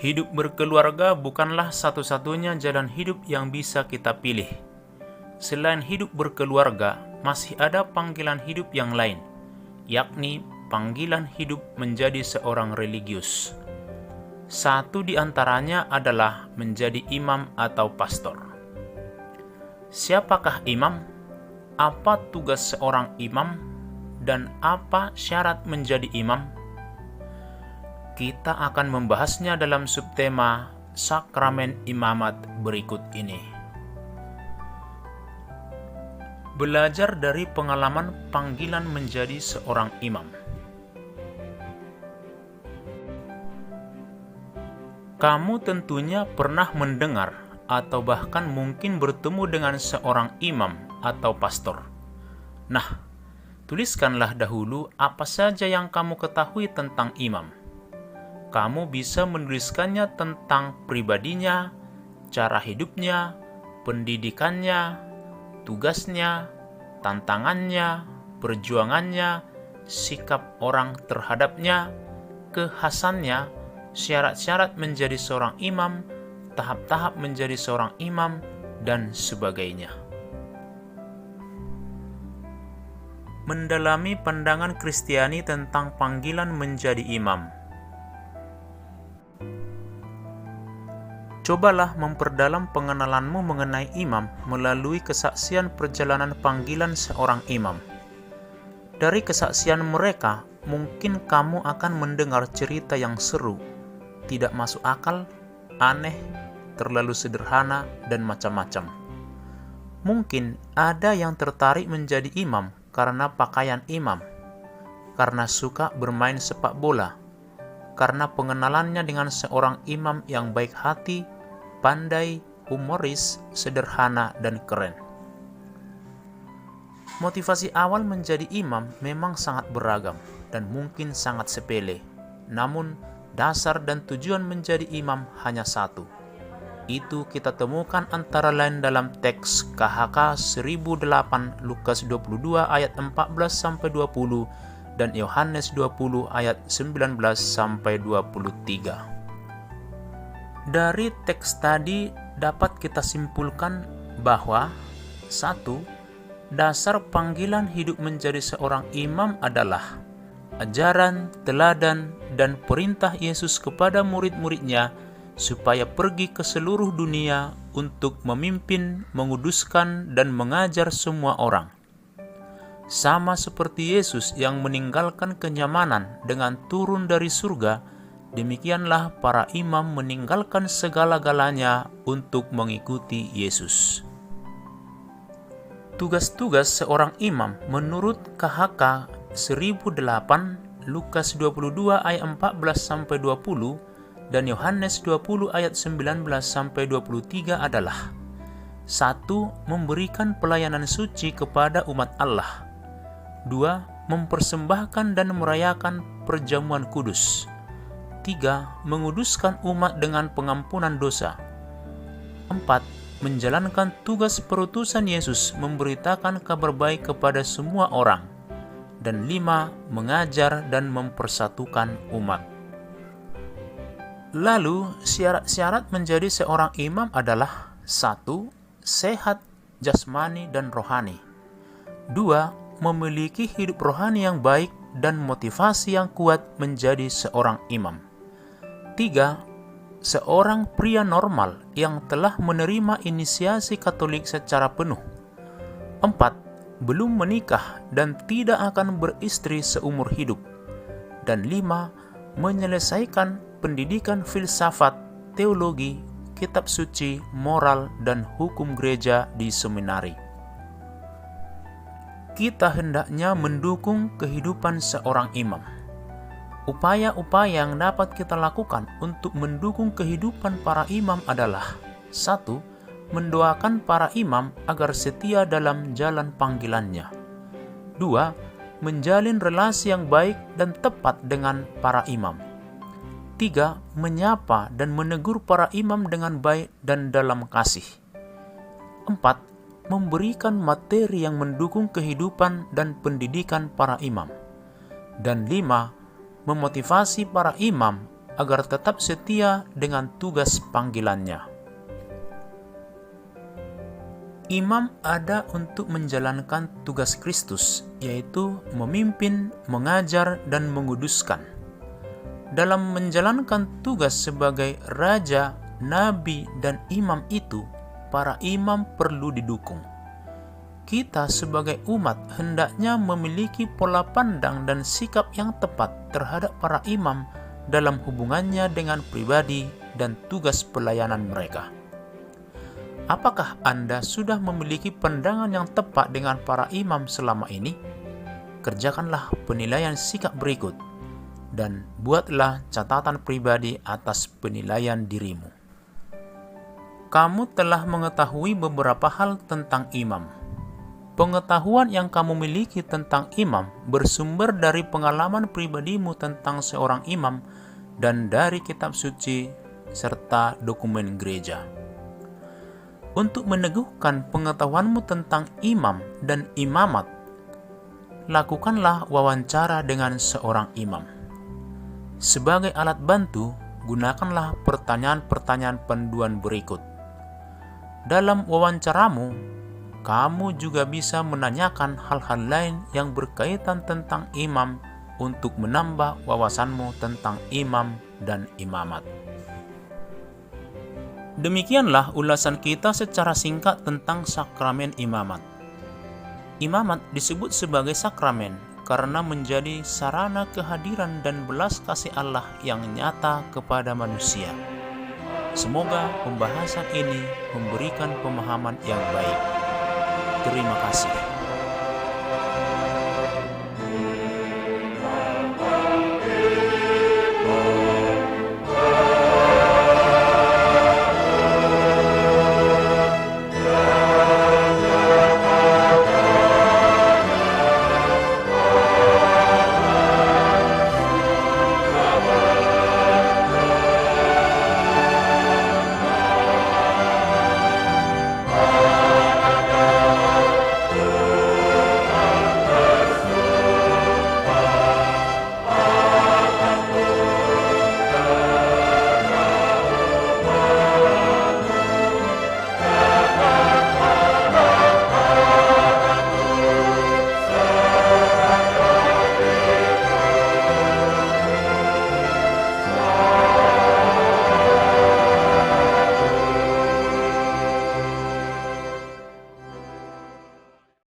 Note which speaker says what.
Speaker 1: Hidup berkeluarga bukanlah satu-satunya jalan hidup yang bisa kita pilih. Selain hidup berkeluarga, masih ada panggilan hidup yang lain, yakni panggilan hidup menjadi seorang religius. Satu di antaranya adalah menjadi imam atau pastor. Siapakah imam? Apa tugas seorang imam? Dan apa syarat menjadi imam? Kita akan membahasnya dalam subtema Sakramen Imamat berikut ini. Belajar dari pengalaman panggilan menjadi seorang imam. Kamu tentunya pernah mendengar atau bahkan mungkin bertemu dengan seorang imam atau pastor. Nah, tuliskanlah dahulu apa saja yang kamu ketahui tentang imam. Kamu bisa menuliskannya tentang pribadinya, cara hidupnya, pendidikannya, tugasnya, tantangannya, perjuangannya, sikap orang terhadapnya, kekhasannya, syarat-syarat menjadi seorang imam, tahap-tahap menjadi seorang imam, dan sebagainya. Mendalami pandangan Kristiani tentang panggilan menjadi imam. Cobalah memperdalam pengenalanmu mengenai imam melalui kesaksian perjalanan panggilan seorang imam. Dari kesaksian mereka, mungkin kamu akan mendengar cerita yang seru, tidak masuk akal, aneh, terlalu sederhana, dan macam-macam. Mungkin ada yang tertarik menjadi imam karena pakaian imam, karena suka bermain sepak bola, karena pengenalannya dengan seorang imam yang baik hati, pandai, humoris, sederhana, dan keren. Motivasi awal menjadi imam memang sangat beragam dan mungkin sangat sepele. Namun, dasar dan tujuan menjadi imam hanya satu. Itu kita temukan antara lain dalam teks KHK 1008 Lukas 22 ayat 14-20 dan Yohanes 20 ayat 19-23. Dari teks tadi dapat kita simpulkan bahwa 1. Dasar panggilan hidup menjadi seorang imam adalah ajaran, teladan, dan perintah Yesus kepada murid-muridnya supaya pergi ke seluruh dunia untuk memimpin, menguduskan, dan mengajar semua orang. Sama seperti Yesus yang meninggalkan kenyamanan dengan turun dari surga, demikianlah para imam meninggalkan segala-galanya untuk mengikuti Yesus. Tugas-tugas seorang imam menurut KHK 1008 Lukas 22 ayat 14-20 dan Yohanes 20 ayat 19-23 adalah 1. Memberikan pelayanan suci kepada umat Allah. 2. Mempersembahkan dan merayakan perjamuan kudus. 3. Menguduskan umat dengan pengampunan dosa. 4. Menjalankan tugas perutusan Yesus memberitakan kabar baik kepada semua orang. Dan 5. Mengajar dan mempersatukan umat. Lalu, syarat-syarat menjadi seorang imam adalah 1. Sehat jasmani dan rohani. 2. Memiliki hidup rohani yang baik dan motivasi yang kuat menjadi seorang imam. 3. Seorang pria normal yang telah menerima inisiasi Katolik secara penuh. 4. Belum menikah dan tidak akan beristri seumur hidup. Dan 5. Menyelesaikan pendidikan filsafat, teologi, kitab suci, moral, dan hukum gereja di seminari. Kita hendaknya mendukung kehidupan seorang imam. Upaya-upaya yang dapat kita lakukan untuk mendukung kehidupan para imam adalah 1. Mendoakan para imam agar setia dalam jalan panggilannya. 2. Menjalin relasi yang baik dan tepat dengan para imam. 3. Menyapa dan menegur para imam dengan baik dan dalam kasih. 4. Memberikan materi yang mendukung kehidupan dan pendidikan para imam. Dan 5. Memotivasi para imam agar tetap setia dengan tugas panggilannya. Imam ada untuk menjalankan tugas Kristus, yaitu memimpin, mengajar, dan menguduskan. Dalam menjalankan tugas sebagai raja, nabi, dan imam itu, para imam perlu didukung. Kita sebagai umat hendaknya memiliki pola pandang dan sikap yang tepat terhadap para imam dalam hubungannya dengan pribadi dan tugas pelayanan mereka. Apakah Anda sudah memiliki pandangan yang tepat dengan para imam selama ini? Kerjakanlah penilaian sikap berikut dan buatlah catatan pribadi atas penilaian dirimu. Kamu telah mengetahui beberapa hal tentang imam. Pengetahuan yang kamu miliki tentang imam bersumber dari pengalaman pribadimu tentang seorang imam dan dari kitab suci serta dokumen gereja. Untuk meneguhkan pengetahuanmu tentang imam dan imamat, lakukanlah wawancara dengan seorang imam. Sebagai alat bantu, gunakanlah pertanyaan-pertanyaan panduan berikut. Dalam wawancaramu, kamu juga bisa menanyakan hal-hal lain yang berkaitan tentang imam untuk menambah wawasanmu tentang imam dan imamat. Demikianlah ulasan kita secara singkat tentang sakramen imamat. Imamat disebut sebagai sakramen karena menjadi sarana kehadiran dan belas kasih Allah yang nyata kepada manusia. Semoga pembahasan ini memberikan pemahaman yang baik. Terima kasih.